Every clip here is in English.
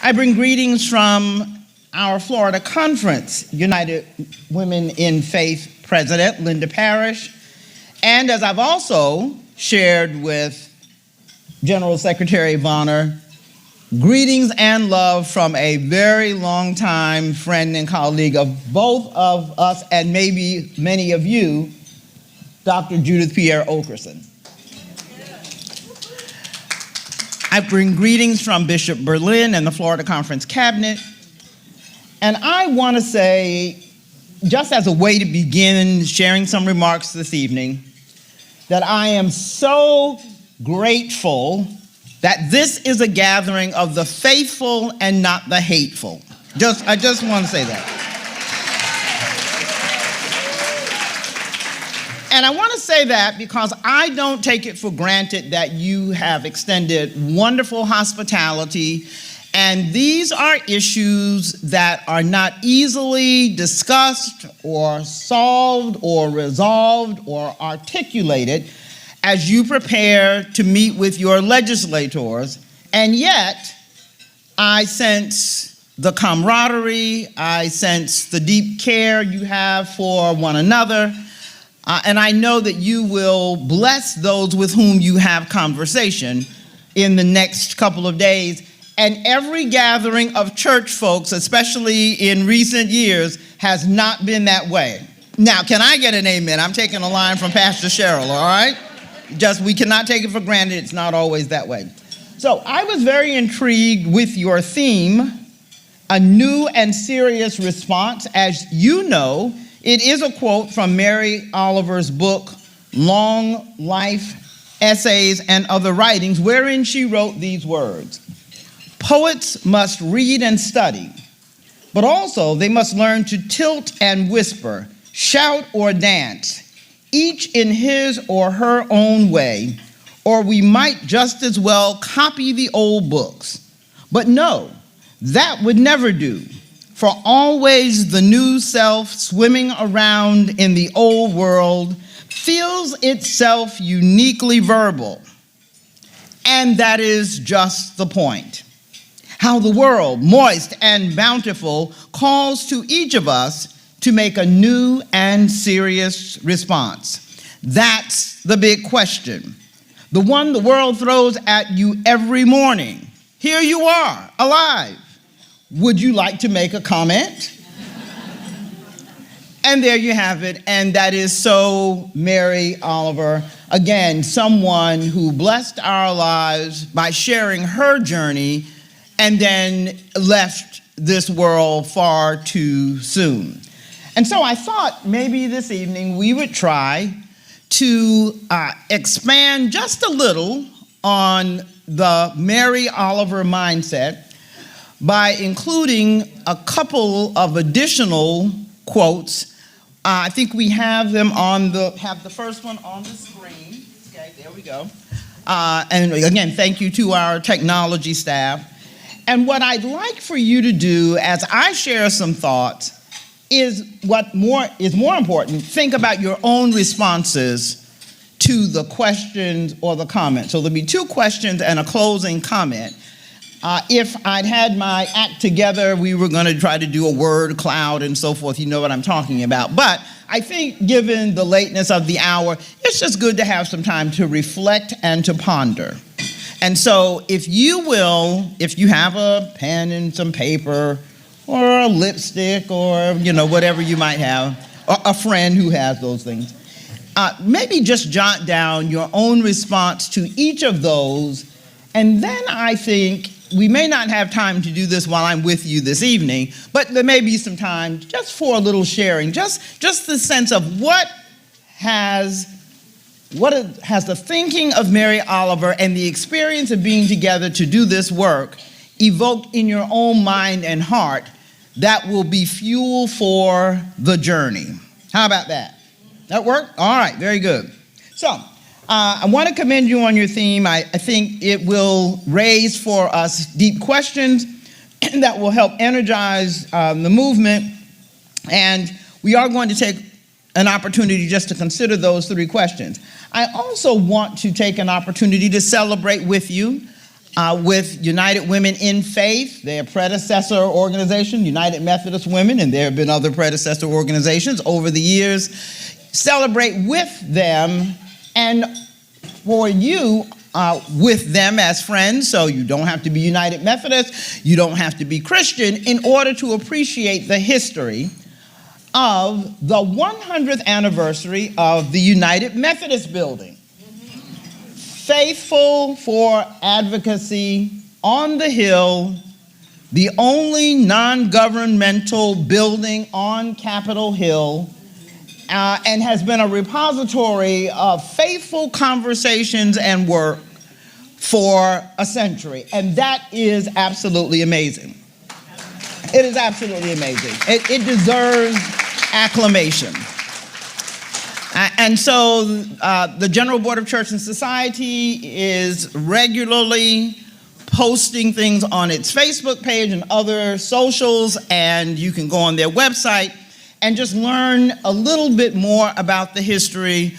I bring greetings from our Florida Conference, United Women in Faith President, Linda Parrish, and as I've also shared with General Secretary Bonner, greetings and love from a very long time friend and colleague of both of us and maybe many of you, Dr. Judith Pierre Okerson. I bring greetings from Bishop Berlin and the Florida Conference Cabinet. And I want to say, just as a way to begin sharing some remarks this evening, that I am so grateful that this is a gathering of the faithful and not the hateful. I just want to say that. And I want to say that because I don't take it for granted that you have extended wonderful hospitality, and these are issues that are not easily discussed or solved or resolved or articulated as you prepare to meet with your legislators. And yet, I sense the camaraderie, I sense the deep care you have for one another, and I know that you will bless those with whom you have conversation in the next couple of days. And every gathering of church folks, especially in recent years, has not been that way. Now, can I get an amen? I'm taking a line from Pastor Sharon, all right? We cannot take it for granted. It's not always that way. So I was very intrigued with your theme, a new and serious response. As you know, it is a quote from Mary Oliver's book, Long Life, Essays, and Other Writings, wherein she wrote these words: poets must read and study, but also they must learn to tilt and whisper, shout or dance, each in his or her own way, or we might just as well copy the old books. But no, that would never do. For always the new self swimming around in the old world feels itself uniquely verbal. And that is just the point. How the world, moist and bountiful, calls to each of us to make a new and serious response. That's the big question. The one the world throws at you every morning. Here you are, alive. Would you like to make a comment? And there you have it, and that is so Mary Oliver. Again, someone who blessed our lives by sharing her journey and then left this world far too soon. And so I thought maybe this evening we would try to expand just a little on the Mary Oliver mindset by including a couple of additional quotes. I think we have them have the first one on the screen. Okay, there we go. And again, thank you to our technology staff. And what I'd like for you to do as I share some thoughts is more important, think about your own responses to the questions or the comments. So there'll be two questions and a closing comment. If I'd had my act together, we were going to try to do a word cloud and so forth. You know what I'm talking about. But I think given the lateness of the hour, it's just good to have some time to reflect and to ponder. And so if you have a pen and some paper or a lipstick or, whatever you might have, or a friend who has those things, maybe just jot down your own response to each of those. And then I think we may not have time to do this while I'm with you this evening, but there may be some time just for a little sharing, just the sense of what has the thinking of Mary Oliver and the experience of being together to do this work evoked in your own mind and heart that will be fuel for the journey. How about that? That work? All right, very good. So, I want to commend you on your theme. I think it will raise for us deep questions that will help energize the movement. And we are going to take an opportunity just to consider those three questions. I also want to take an opportunity to celebrate with you with United Women in Faith, their predecessor organization, United Methodist Women, and there have been other predecessor organizations over the years. Celebrate with them, and for you, with them as friends, so you don't have to be United Methodist, you don't have to be Christian, in order to appreciate the history of the 100th anniversary of the United Methodist building. Faithful for advocacy on the Hill, the only non-governmental building on Capitol Hill, and has been a repository of faithful conversations and work for a century. And that is absolutely amazing. It is absolutely amazing. It deserves acclamation. And so the General Board of Church and Society is regularly posting things on its Facebook page and other socials, and you can go on their website and just learn a little bit more about the history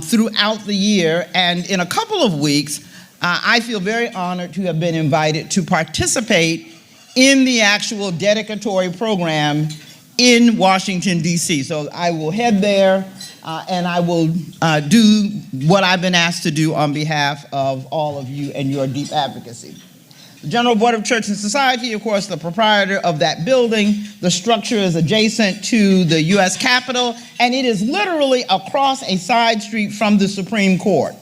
throughout the year. And in a couple of weeks, I feel very honored to have been invited to participate in the actual dedicatory program in Washington, D.C. So I will head there and I will do what I've been asked to do on behalf of all of you and your deep advocacy. The General Board of Church and Society, of course, the proprietor of that building. The structure is adjacent to the U.S. Capitol, and it is literally across a side street from the Supreme Court.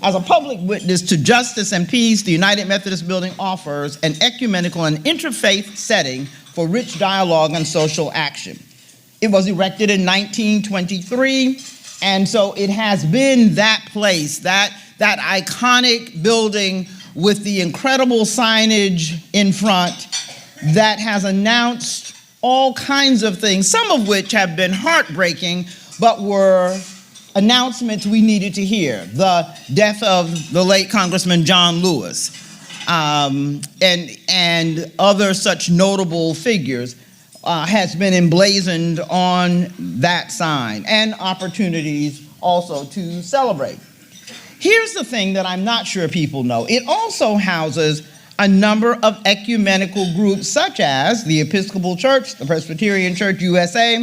As a public witness to justice and peace, the United Methodist Building offers an ecumenical and interfaith setting for rich dialogue and social action. It was erected in 1923, and so it has been that place, that iconic building with the incredible signage in front that has announced all kinds of things, some of which have been heartbreaking, but were announcements we needed to hear. The death of the late Congressman John Lewis, and other such notable figures has been emblazoned on that sign, and opportunities also to celebrate. Here's the thing that I'm not sure people know. It also houses a number of ecumenical groups such as the Episcopal Church, the Presbyterian Church USA,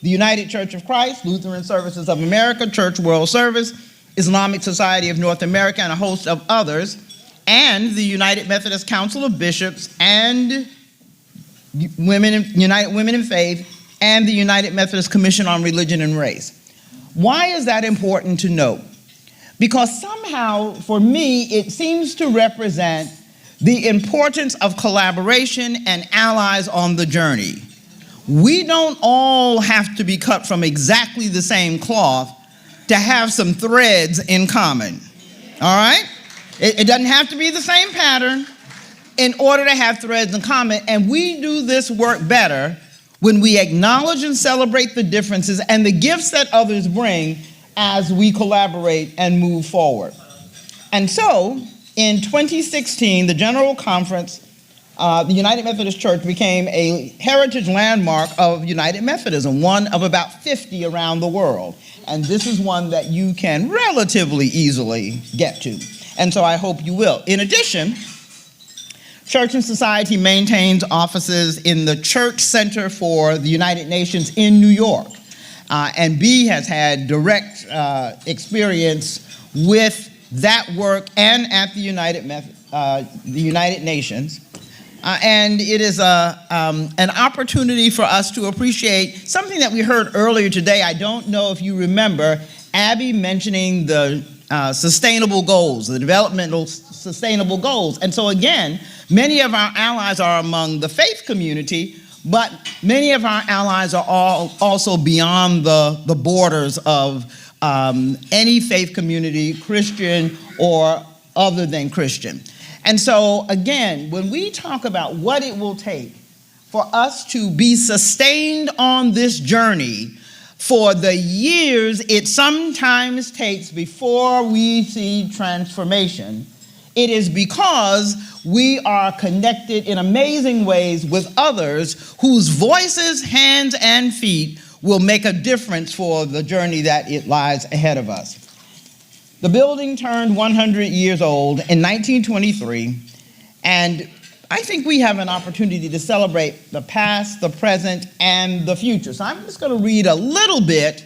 the United Church of Christ, Lutheran Services of America, Church World Service, Islamic Society of North America, and a host of others, and the United Methodist Council of Bishops, and United Women in Faith, and the United Methodist Commission on Religion and Race. Why is that important to note? Because somehow, for me, it seems to represent the importance of collaboration and allies on the journey. We don't all have to be cut from exactly the same cloth to have some threads in common, all right? It doesn't have to be the same pattern in order to have threads in common, and we do this work better when we acknowledge and celebrate the differences and the gifts that others bring as we collaborate and move forward. And so, in 2016, the General Conference, the United Methodist Church became a heritage landmark of United Methodism, one of about 50 around the world. And this is one that you can relatively easily get to. And so I hope you will. In addition, Church and Society maintains offices in the Church Center for the United Nations in New York. And B has had direct experience with that work and at the United Nations. And it is an opportunity for us to appreciate something that we heard earlier today. I don't know if you remember Abby mentioning the sustainable goals, the developmental sustainable goals. And so again, many of our allies are among the faith community, but many of our allies are also beyond the borders of any faith community, Christian or other than Christian. And so, again, when we talk about what it will take for us to be sustained on this journey for the years it sometimes takes before we see transformation, it is because we are connected in amazing ways with others whose voices, hands, and feet will make a difference for the journey that it lies ahead of us. The building turned 100 years old in 1923, And I think we have an opportunity to celebrate the past, the present, and the future. So I'm just going to read a little bit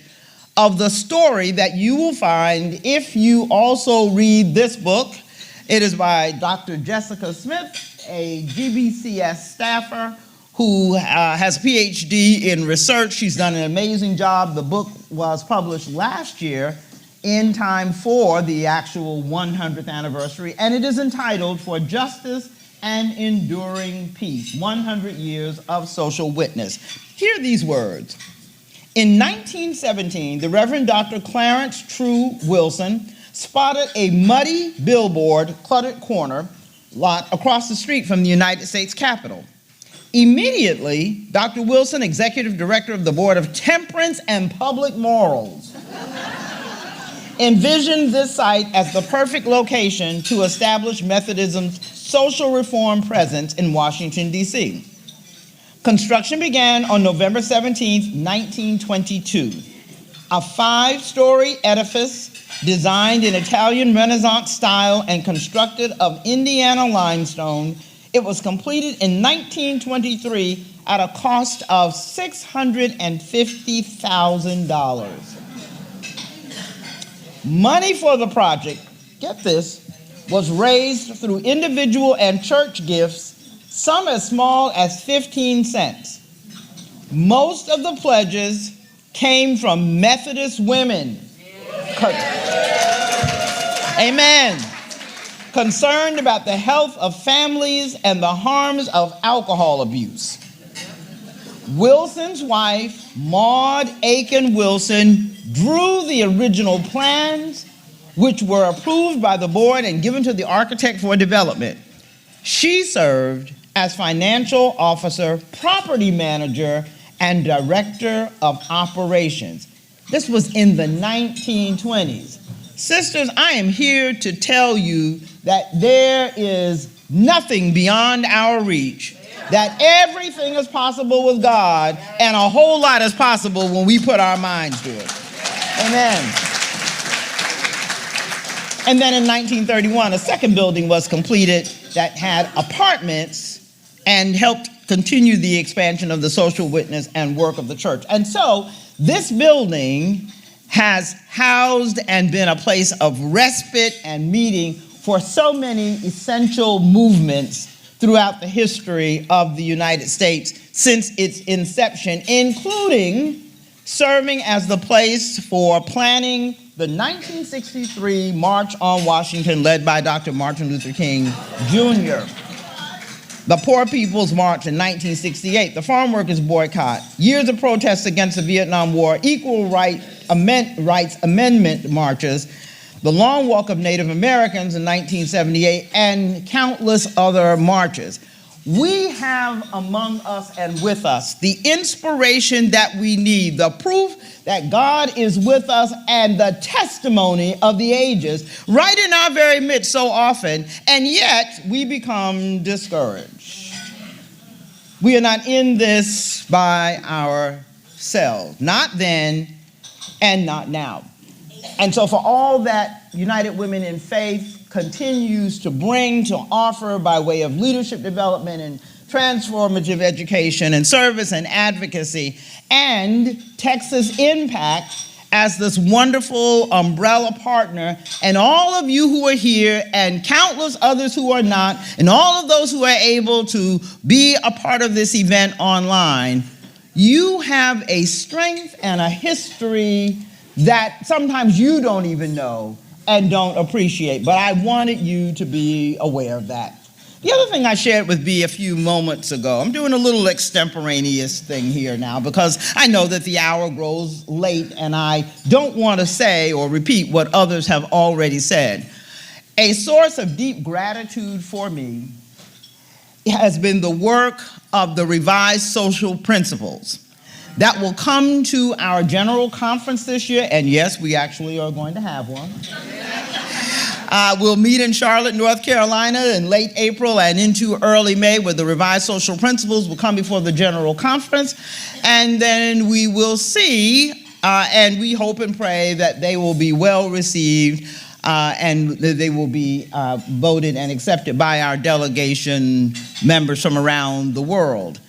of the story that you will find if you also read this book. It is by Dr. Jessica Smith, a GBCS staffer who has a PhD in research. She's done an amazing job. The book was published last year in time for the actual 100th anniversary, and it is entitled For Justice and Enduring Peace, 100 Years of Social Witness. Hear these words. In 1917, the Reverend Dr. Clarence True Wilson spotted a muddy billboard, cluttered corner lot across the street from the United States Capitol. Immediately, Dr. Wilson, Executive Director of the Board of Temperance and Public Morals, envisioned this site as the perfect location to establish Methodism's social reform presence in Washington, D.C. Construction began on November 17, 1922. A 5-story edifice designed in Italian Renaissance style and constructed of Indiana limestone, it was completed in 1923 at a cost of $650,000. Money for the project, get this, was raised through individual and church gifts, some as small as 15 cents. Most of the pledges came from Methodist women. Amen. Concerned about the health of families and the harms of alcohol abuse. Wilson's wife, Maud Aiken Wilson, drew the original plans, which were approved by the board and given to the architect for development. She served as financial officer, property manager, and director of operations. This was in the 1920s. Sisters, I am here to tell you that there is nothing beyond our reach, that everything is possible with God, and a whole lot is possible when we put our minds to it. Amen. And then in 1931, a second building was completed that had apartments and helped continue the expansion of the social witness and work of the church. And so this building has housed and been a place of respite and meeting for so many essential movements throughout the history of the United States since its inception, including serving as the place for planning the 1963 March on Washington led by Dr. Martin Luther King Jr., the Poor People's March in 1968, the Farm Workers Boycott, years of protests against the Vietnam War, Equal Rights Amendment marches, the Long Walk of Native Americans in 1978, and countless other marches. We have among us and with us the inspiration that we need, the proof that God is with us, and the testimony of the ages right in our very midst so often, and yet we become discouraged. We are not in this by ourselves, not then and not now. And so for all that United Women in Faith continues to bring, to offer by way of leadership development and transformative education and service and advocacy, and Texas Impact as this wonderful umbrella partner, and all of you who are here and countless others who are not, and all of those who are able to be a part of this event online, you have a strength and a history that sometimes you don't even know and don't appreciate, but I wanted you to be aware of that. The other thing I shared with B a few moments ago, I'm doing a little extemporaneous thing here now because I know that the hour grows late and I don't want to say or repeat what others have already said. A source of deep gratitude for me has been the work of the Revised Social Principles that will come to our general conference this year, and yes, we actually are going to have one. We'll meet in Charlotte, North Carolina in late April and into early May, where the Revised Social Principles will come before the General Conference. And then we will see, and we hope and pray that they will be well received and they will be voted and accepted by our delegation members from around the world.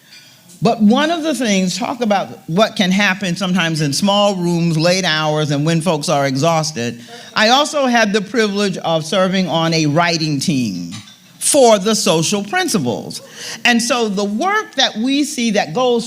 But one of the things, talk about what can happen sometimes in small rooms, late hours, and when folks are exhausted. I also had the privilege of serving on a writing team for the social principles. And so the work that we see that goes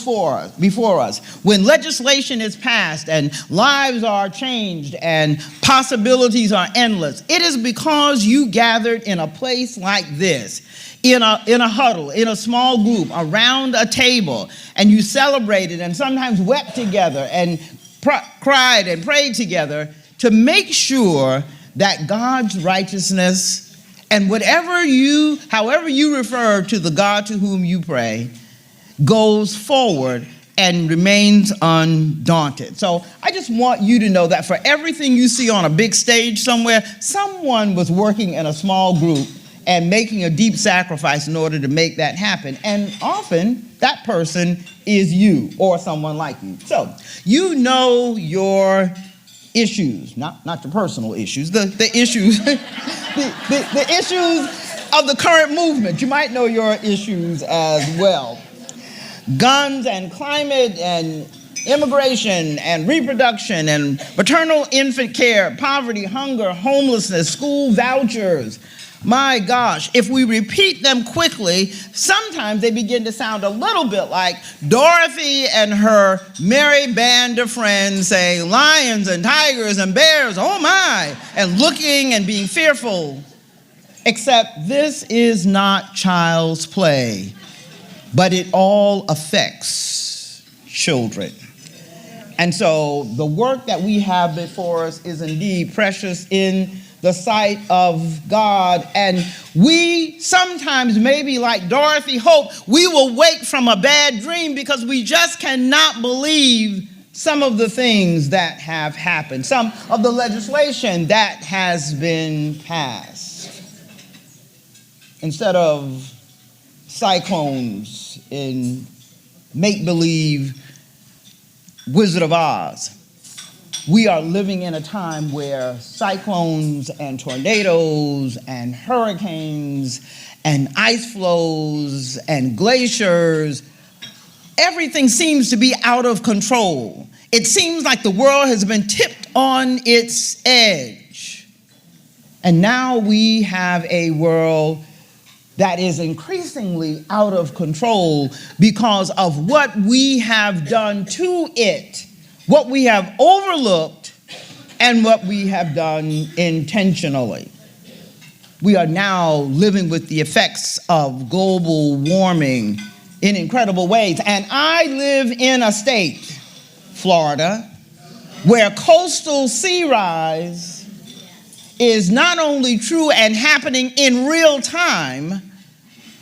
before us, when legislation is passed and lives are changed and possibilities are endless, it is because you gathered in a place like this, in a huddle, in a small group, around a table, and you celebrated and sometimes wept together and cried and prayed together to make sure that God's righteousness and however you refer to the God to whom you pray, goes forward and remains undaunted. So I just want you to know that for everything you see on a big stage somewhere, someone was working in a small group and making a deep sacrifice in order to make that happen. And often that person is you or someone like you. So you know your issues, not your personal issues, the issues, the issues of the current movement. You might know your issues as well. Guns and climate and immigration and reproduction and maternal infant care, poverty, hunger, homelessness, school vouchers. My gosh, if we repeat them quickly, sometimes they begin to sound a little bit like Dorothy and her merry band of friends saying lions and tigers and bears, oh my, and looking and being fearful. Except this is not child's play, but it all affects children. And so the work that we have before us is indeed precious in the sight of God. And we sometimes, maybe like Dorothy, hope we will wake from a bad dream because we just cannot believe some of the things that have happened, some of the legislation that has been passed. Instead of cyclones in make-believe Wizard of Oz, we are living in a time where cyclones and tornadoes and hurricanes and ice flows and glaciers, everything seems to be out of control. It seems like the world has been tipped on its edge. And now we have a world that is increasingly out of control because of what we have done to it, what we have overlooked, and what we have done intentionally. We are now living with the effects of global warming in incredible ways. And I live in a state, Florida, where coastal sea rise is not only true and happening in real time,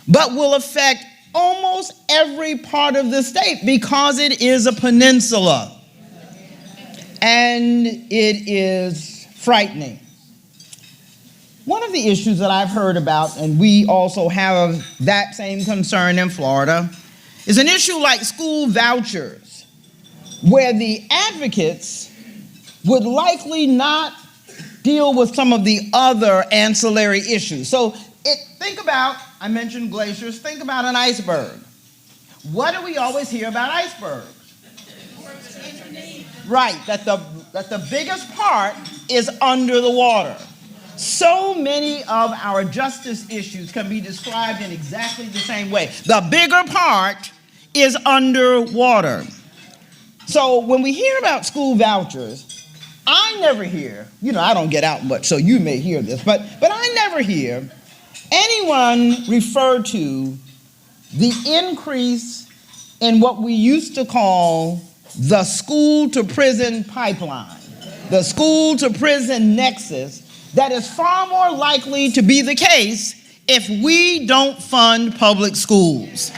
but will affect almost every part of the state because it is a peninsula. And it is frightening. One of the issues that I've heard about, and we also have that same concern in Florida, is an issue like school vouchers, where the advocates would likely not deal with some of the other ancillary issues. So think about, I mentioned glaciers, think about an iceberg. What do we always hear about icebergs? Right, that the biggest part is under the water. So many of our justice issues can be described in exactly the same way. The bigger part is underwater. So when we hear about school vouchers, I never hear, I don't get out much, so you may hear this, but I never hear anyone refer to the increase in what we used to call the school to prison pipeline, the school to prison nexus, that is far more likely to be the case if we don't fund public schools.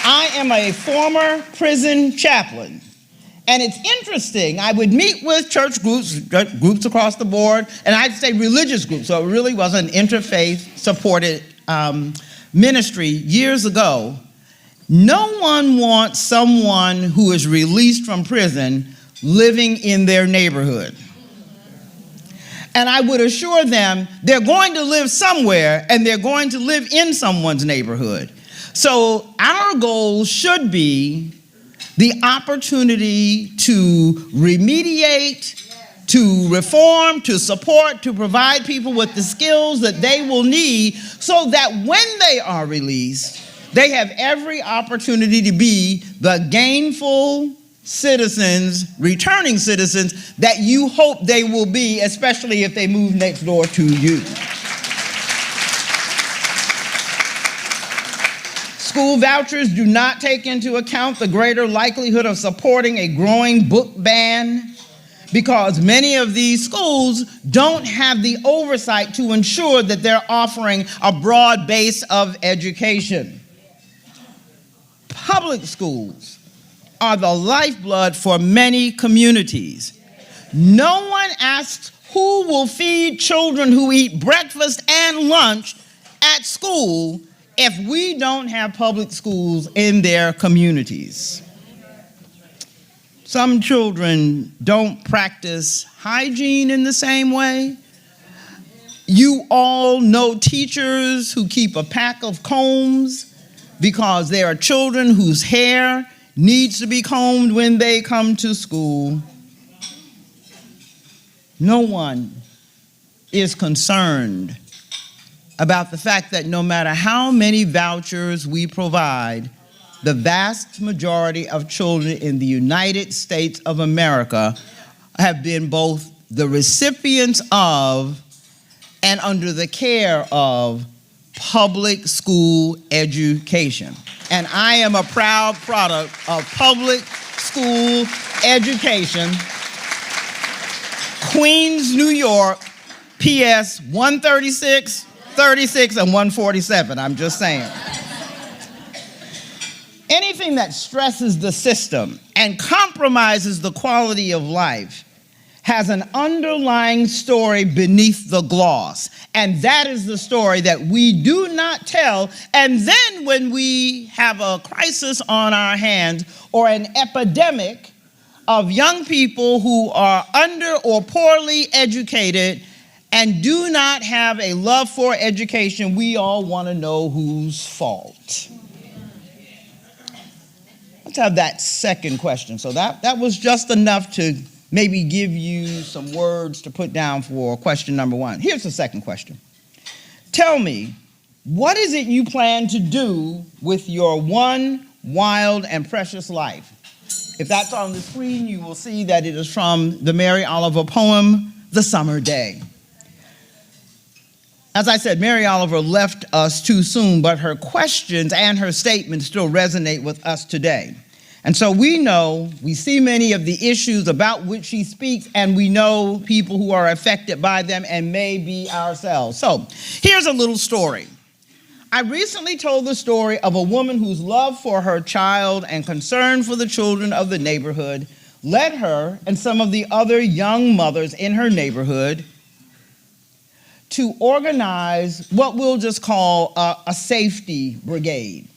I am a former prison chaplain, and it's interesting. I would meet with church groups across the board, and I'd say religious groups, so it really was an interfaith supported ministry years ago. No one wants someone who is released from prison living in their neighborhood. And I would assure them they're going to live somewhere and they're going to live in someone's neighborhood. So our goal should be the opportunity to remediate, to reform, to support, to provide people with the skills that they will need so that when they are released, they have every opportunity to be the gainful citizens, returning citizens that you hope they will be, especially if they move next door to you. School vouchers do not take into account the greater likelihood of supporting a growing book ban because many of these schools don't have the oversight to ensure that they're offering a broad base of education. Public schools are the lifeblood for many communities. No one asks who will feed children who eat breakfast and lunch at school if we don't have public schools in their communities. Some children don't practice hygiene in the same way. You all know teachers who keep a pack of combs because there are children whose hair needs to be combed when they come to school. No one is concerned about the fact that no matter how many vouchers we provide, the vast majority of children in the United States of America have been both the recipients of and under the care of public school education. And I am a proud product of public school education. Queens, New York, PS 136, 36, and 147. I'm just saying. Anything that stresses the system and compromises the quality of life has an underlying story beneath the gloss. And that is the story that we do not tell. And then when we have a crisis on our hands or an epidemic of young people who are under or poorly educated and do not have a love for education, we all want to know whose fault. Let's have that second question. So that was just enough to maybe give you some words to put down for question number one. Here's the second question. Tell me, what is it you plan to do with your one wild and precious life? If that's on the screen, you will see that it is from the Mary Oliver poem, The Summer Day. As I said, Mary Oliver left us too soon, but her questions and her statements still resonate with us today. And so we see many of the issues about which she speaks, and we know people who are affected by them and may be ourselves. So here's a little story. I recently told the story of a woman whose love for her child and concern for the children of the neighborhood led her and some of the other young mothers in her neighborhood to organize what we'll just call a safety brigade.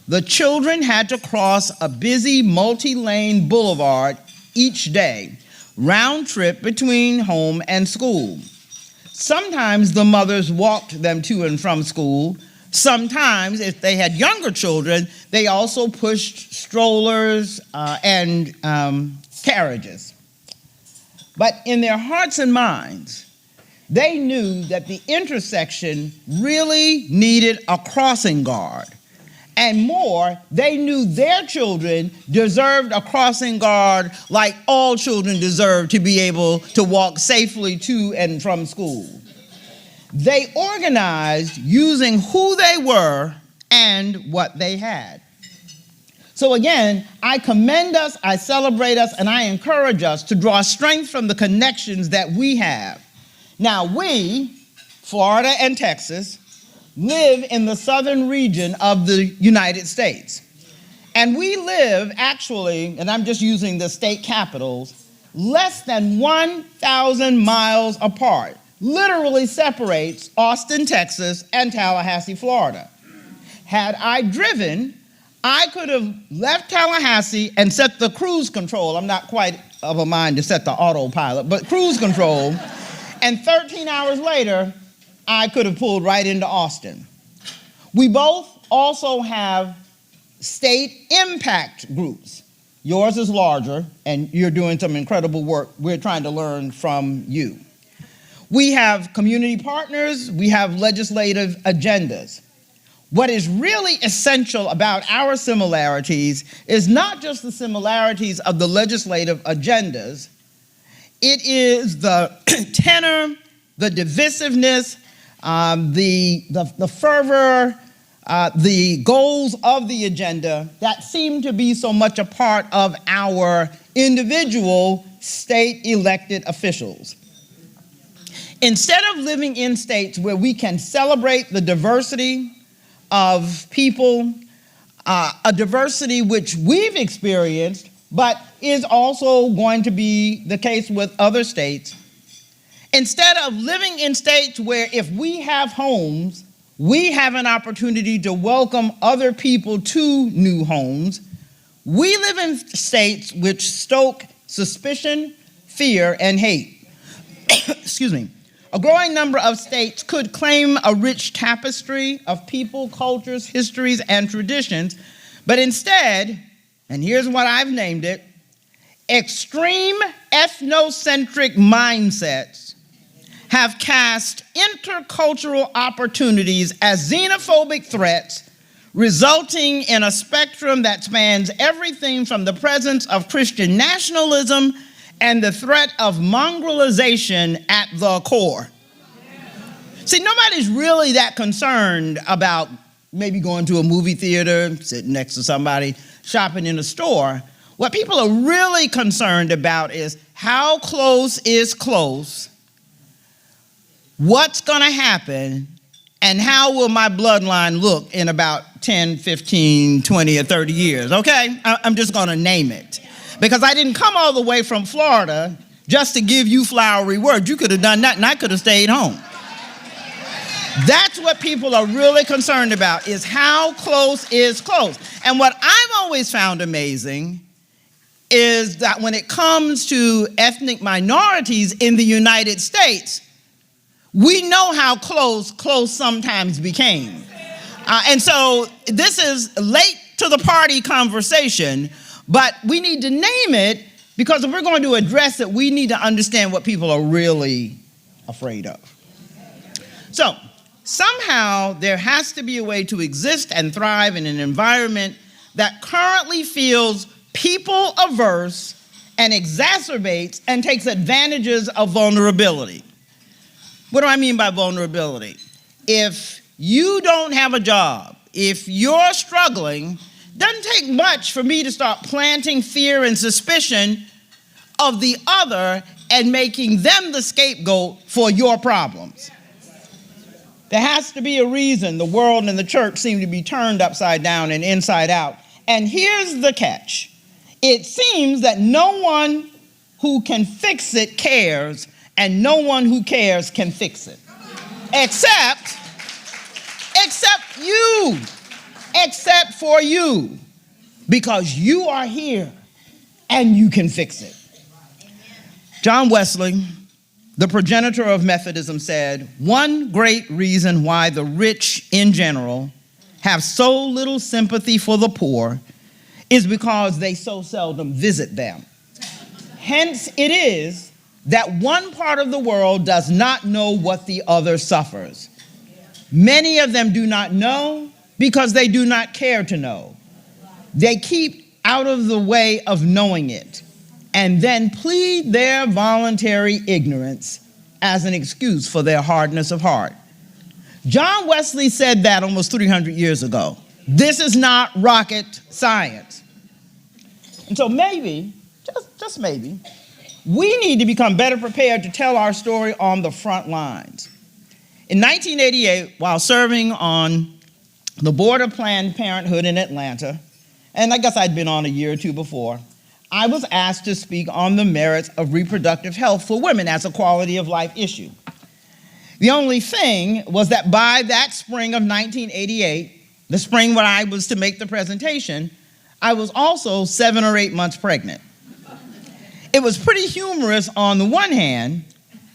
The children had to cross a busy multi-lane boulevard each day, round trip between home and school. Sometimes the mothers walked them to and from school. Sometimes, if they had younger children, they also pushed strollers and carriages. But in their hearts and minds, they knew that the intersection really needed a crossing guard. And more, they knew their children deserved a crossing guard like all children deserve to be able to walk safely to and from school. They organized using who they were and what they had. So again, I commend us, I celebrate us, and I encourage us to draw strength from the connections that we have. Now we, Florida and Texas, live in the southern region of the United States. And we live actually, and I'm just using the state capitals, less than 1,000 miles apart. Literally separates Austin, Texas, and Tallahassee, Florida. Had I driven, I could have left Tallahassee and set the cruise control. I'm not quite of a mind to set the autopilot, but cruise control. And 13 hours later, I could have pulled right into Austin. We both also have state impact groups. Yours is larger, and you're doing some incredible work. We're trying to learn from you. We have community partners. We have legislative agendas. What is really essential about our similarities is not just the similarities of the legislative agendas. It is the tenor, the divisiveness, the fervor, the goals of the agenda that seem to be so much a part of our individual state elected officials. Instead of living in states where we can celebrate the diversity of people, a diversity which we've experienced, but is also going to be the case with other states. Instead of living in states where if we have homes, we have an opportunity to welcome other people to new homes, we live in states which stoke suspicion, fear, and hate. Excuse me. A growing number of states could claim a rich tapestry of people, cultures, histories, and traditions, but instead, and here's what I've named it, extreme ethnocentric mindsets have cast intercultural opportunities as xenophobic threats, resulting in a spectrum that spans everything from the presence of Christian nationalism and the threat of mongrelization at the core. See, nobody's really that concerned about maybe going to a movie theater, sitting next to somebody, shopping in a store. What people are really concerned about is how close is close, what's going to happen, and how will my bloodline look in about 10, 15, 20, or 30 years, okay? I'm just going to name it. Because I didn't come all the way from Florida just to give you flowery words. You could have done that and I could have stayed home. That's what people are really concerned about, is how close is close. And what I've always found amazing is that when it comes to ethnic minorities in the United States, we know how close sometimes became. And so this is late to the party conversation, but we need to name it, because if we're going to address it, we need to understand what people are really afraid of. So somehow there has to be a way to exist and thrive in an environment that currently feels people averse and exacerbates and takes advantages of vulnerability. What do I mean by vulnerability? If you don't have a job, if you're struggling, doesn't take much for me to start planting fear and suspicion of the other and making them the scapegoat for your problems. There has to be a reason the world and the church seem to be turned upside down and inside out. And here's the catch. It seems that no one who can fix it cares, and no one who cares can fix it. Except you. Except for you. Because you are here and you can fix it. John Wesley, the progenitor of Methodism, said, "One great reason why the rich in general have so little sympathy for the poor is because they so seldom visit them. Hence it is that one part of the world does not know what the other suffers. Many of them do not know because they do not care to know. They keep out of the way of knowing it and then plead their voluntary ignorance as an excuse for their hardness of heart." John Wesley said that almost 300 years ago. This is not rocket science. And so maybe, just maybe, we need to become better prepared to tell our story on the front lines. In 1988, while serving on the board of Planned Parenthood in Atlanta, and I guess I'd been on a year or two before, I was asked to speak on the merits of reproductive health for women as a quality of life issue. The only thing was that by that spring of 1988, the spring when I was to make the presentation, I was also 7 or 8 months pregnant. It was pretty humorous on the one hand,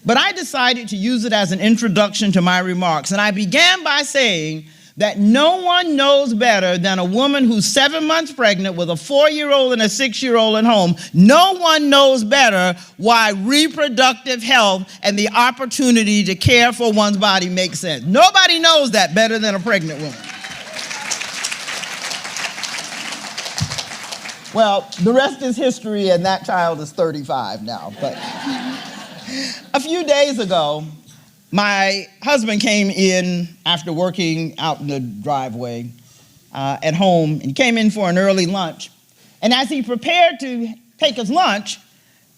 but I decided to use it as an introduction to my remarks. And I began by saying that no one knows better than a woman who's 7 months pregnant with a 4-year-old and a 6-year-old at home. No one knows better why reproductive health and the opportunity to care for one's body makes sense. Nobody knows that better than a pregnant woman. Well, the rest is history, and that child is 35 now. But a few days ago, my husband came in after working out in the driveway at home, and he came in for an early lunch. And as he prepared to take his lunch,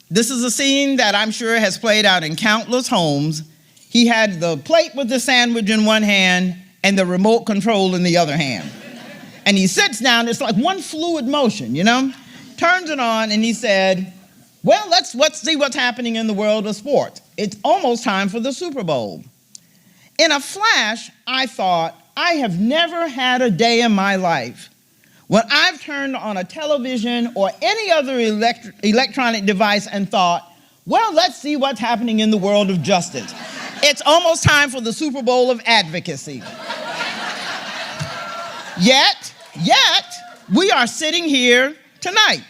this is a scene that I'm sure has played out in countless homes. He had the plate with the sandwich in one hand and the remote control in the other hand. And he sits down, it's like one fluid motion, turns it on, and he said, well, let's see what's happening in the world of sports. It's almost time for the Super Bowl. In a flash, I thought, I have never had a day in my life when I've turned on a television or any other electronic device and thought, well, let's see what's happening in the world of justice. It's almost time for the Super Bowl of advocacy. Yet, we are sitting here tonight.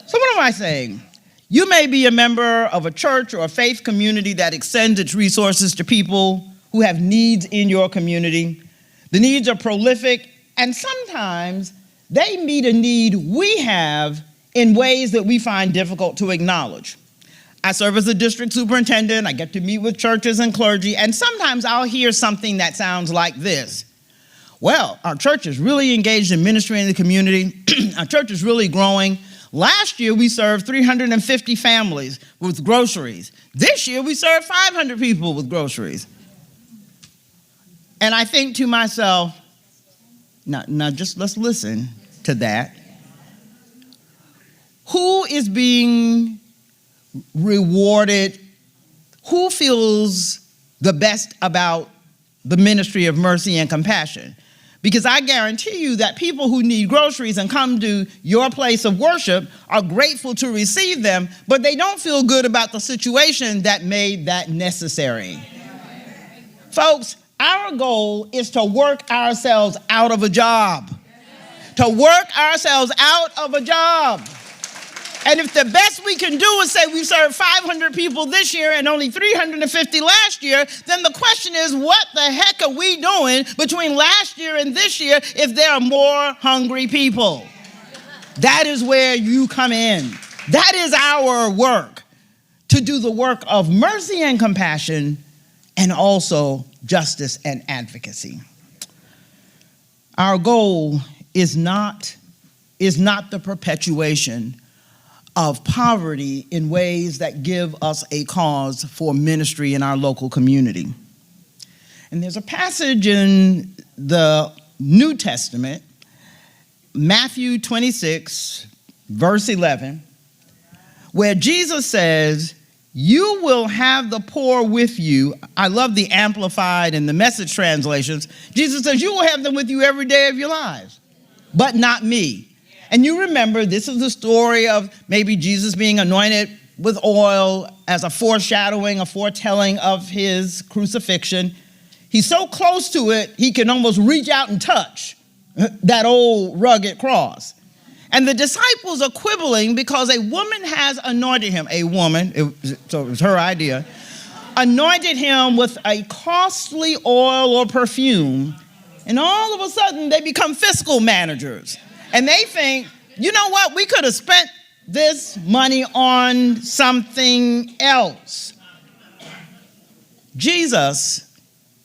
So what am I saying? You may be a member of a church or a faith community that extends its resources to people who have needs in your community. The needs are prolific, and sometimes they meet a need we have in ways that we find difficult to acknowledge. I serve as a district superintendent. I get to meet with churches and clergy, and sometimes I'll hear something that sounds like this. Well, our church is really engaged in ministry in the community. Our church is really growing. Last year, we served 350 families with groceries. This year, we served 500 people with groceries. And I think to myself, now just let's listen to that. Who is being rewarded? Who feels the best about the ministry of mercy and compassion? Because I guarantee you that people who need groceries and come to your place of worship are grateful to receive them, but they don't feel good about the situation that made that necessary. Folks, our goal is to work ourselves out of a job. To work ourselves out of a job. And if the best we can do is say we served 500 people this year and only 350 last year, then the question is, what the heck are we doing between last year and this year if there are more hungry people? That is where you come in. That is our work, to do the work of mercy and compassion and also justice and advocacy. Our goal is not the perpetuation of poverty in ways that give us a cause for ministry in our local community. And there's a passage in the New Testament, Matthew 26, verse 11, where Jesus says, you will have the poor with you. I love the Amplified and the Message translations. Jesus says, you will have them with you every day of your lives, but not me. And you remember, this is the story of maybe Jesus being anointed with oil as a foreshadowing, a foretelling of his crucifixion. He's so close to it, he can almost reach out and touch that old rugged cross. And the disciples are quibbling because a woman has anointed him, so it was her idea, anointed him with a costly oil or perfume. And all of a sudden, they become fiscal managers. And they think, you know what, we could have spent this money on something else. Jesus,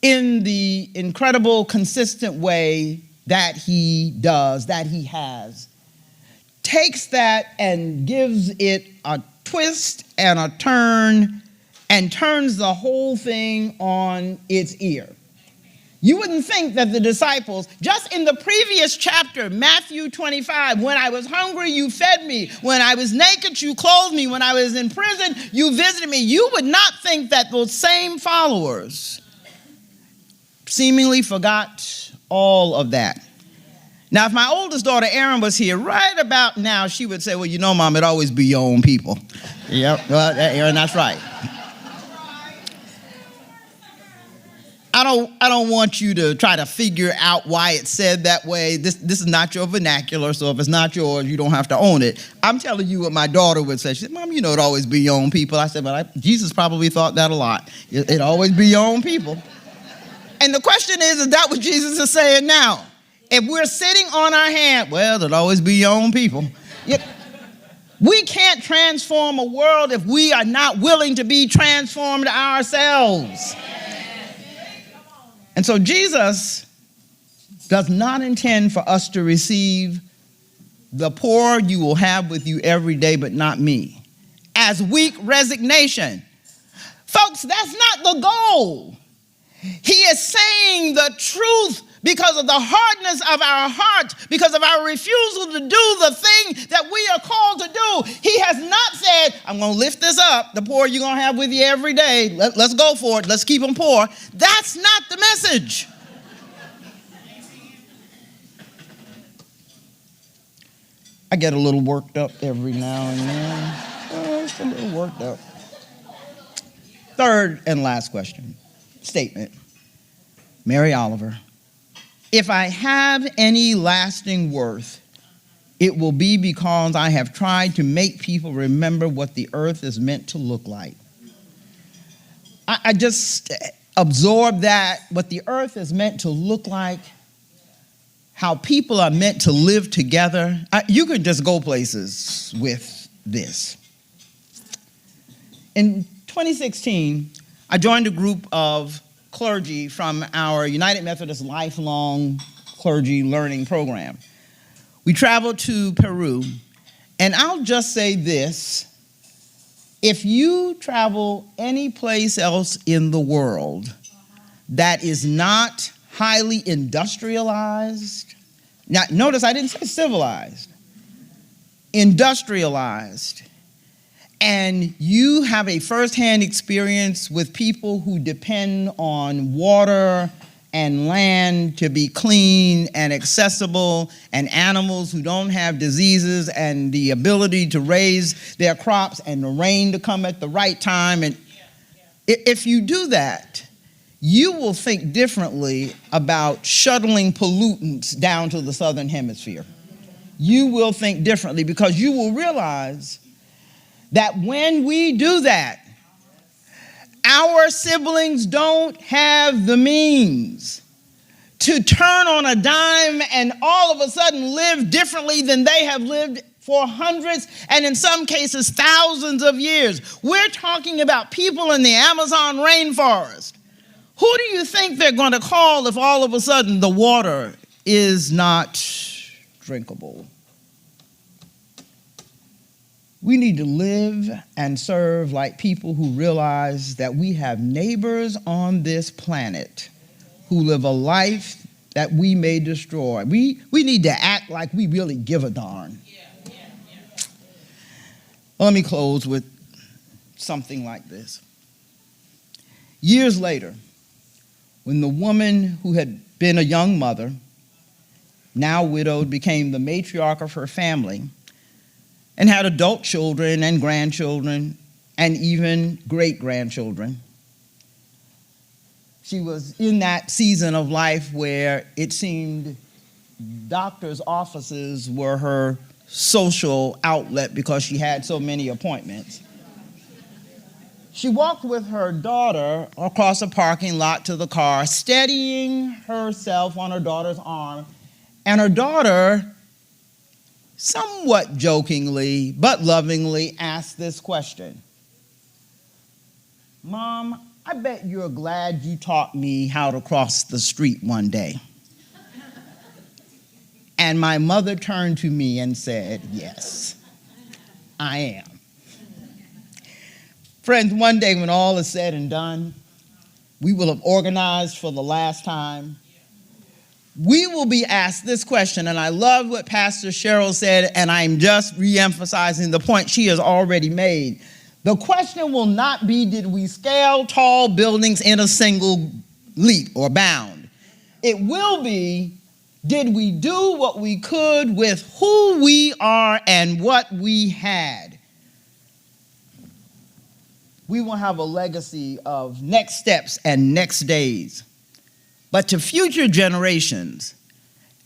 in the incredible, consistent way that he does, that he has, takes that and gives it a twist and a turn and turns the whole thing on its ear. You wouldn't think that the disciples, just in the previous chapter, Matthew 25, when I was hungry, you fed me. When I was naked, you clothed me. When I was in prison, you visited me. You would not think that those same followers seemingly forgot all of that. Now, if my oldest daughter, Erin, was here right about now, she would say, well, you know, Mom, it always be your own people. Yep, well, Erin, that's right. I don't want you to try to figure out why it's said that way. This is not your vernacular, so if it's not yours, you don't have to own it. I'm telling you what my daughter would say. She said, Mom, you know it always be your own people. I said, but Jesus probably thought that a lot. It always be your own people. And the question is that what Jesus is saying now? If we're sitting on our hand, well, it'll always be your own people. We can't transform a world if we are not willing to be transformed ourselves. And so Jesus does not intend for us to receive the poor you will have with you every day, but not me, as weak resignation. Folks, that's not the goal. He is saying the truth because of the hardness of our heart, because of our refusal to do the thing that we are called to do. He has not said, I'm going to lift this up, the poor you're going to have with you every day. Let's go for it. Let's keep them poor. That's not the message. I get a little worked up every now and then. Just a little worked up. Third and last question. Statement. Mary Oliver. If I have any lasting worth, it will be because I have tried to make people remember what the earth is meant to look like. I just absorb that, what the earth is meant to look like, how people are meant to live together. You could just go places with this. In 2016, I joined a group of clergy from our United Methodist Lifelong Clergy Learning Program. We traveled to Peru, and I'll just say this. If you travel any place else in the world that is not highly industrialized, now notice I didn't say civilized, industrialized, and you have a firsthand experience with people who depend on water and land to be clean and accessible, and animals who don't have diseases and the ability to raise their crops and the rain to come at the right time. And if you do that, you will think differently about shuttling pollutants down to the southern hemisphere. You will think differently because you will realize that when we do that, our siblings don't have the means to turn on a dime and all of a sudden live differently than they have lived for hundreds and in some cases thousands of years. We're talking about people in the Amazon rainforest. Who do you think they're going to call if all of a sudden the water is not drinkable? We need to live and serve like people who realize that we have neighbors on this planet who live a life that we may destroy. We need to act like we really give a darn. Well, let me close with something like this. Years later, when the woman who had been a young mother, now widowed, became the matriarch of her family, and had adult children and grandchildren and even great-grandchildren. She was in that season of life where it seemed doctors' offices were her social outlet because she had so many appointments. She walked with her daughter across a parking lot to the car, steadying herself on her daughter's arm, and her daughter somewhat jokingly but lovingly asked this question. Mom, I bet you're glad you taught me how to cross the street one day. And my mother turned to me and said, yes, I am. Friends, one day when all is said and done, we will have organized for the last time. We will be asked this question, and I love what Pastor Cheryl said, and I'm just re-emphasizing the point she has already made. The question will not be, did we scale tall buildings in a single leap or bound? It will be, did we do what we could with who we are and what we had? We will have a legacy of next steps and next days. But to future generations,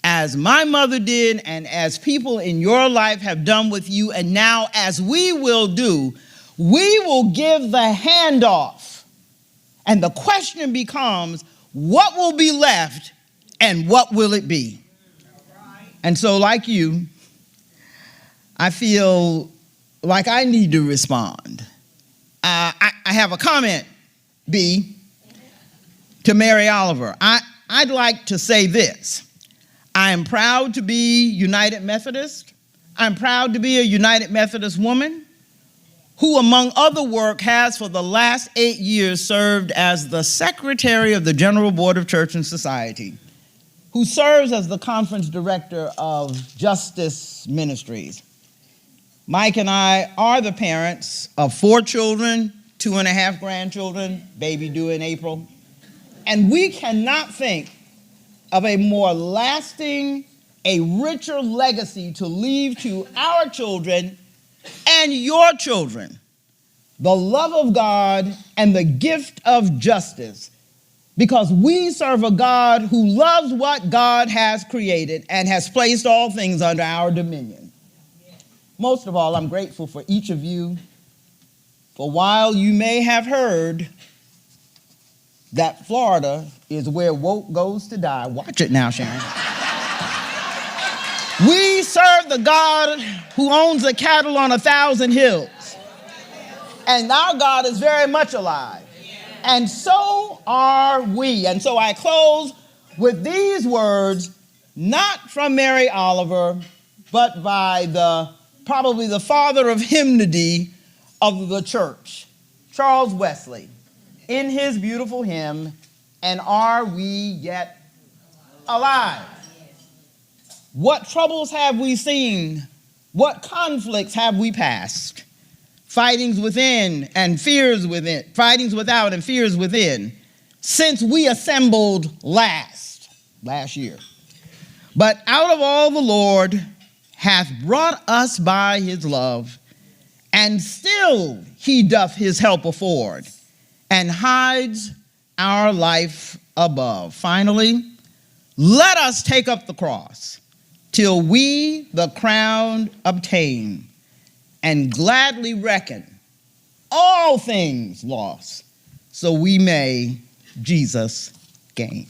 as my mother did and as people in your life have done with you, and now as we will do, we will give the handoff. And the question becomes, what will be left and what will it be? And so like you, I feel like I need to respond. I have a comment, B, to Mary Oliver. I'd like to say this. I am proud to be United Methodist. I'm proud to be a United Methodist woman who, among other work, has for the last 8 years served as the Secretary of the General Board of Church and Society, who serves as the Conference Director of Justice Ministries. Mike and I are the parents of 4 children, 2.5 grandchildren, baby due in April, and we cannot think of a more lasting, a richer legacy to leave to our children and your children, the love of God and the gift of justice, because we serve a God who loves what God has created and has placed all things under our dominion. Most of all, I'm grateful for each of you, for while you may have heard that Florida is where woke goes to die. Watch it now, Sharon. We serve the God who owns the cattle on 1,000 hills. And our God is very much alive. And so are we. And so I close with these words, not from Mary Oliver, but by probably the father of hymnody of the church, Charles Wesley, in his beautiful hymn, "And Are We Yet Alive?" What troubles have we seen? What conflicts have we passed? Fightings within and fears within, fightings without and fears within, since we assembled last year. But out of all the Lord hath brought us by his love, and still he doth his help afford, and hides our life above. Finally, let us take up the cross, till we the crown obtain, and gladly reckon all things lost, so we may Jesus gain.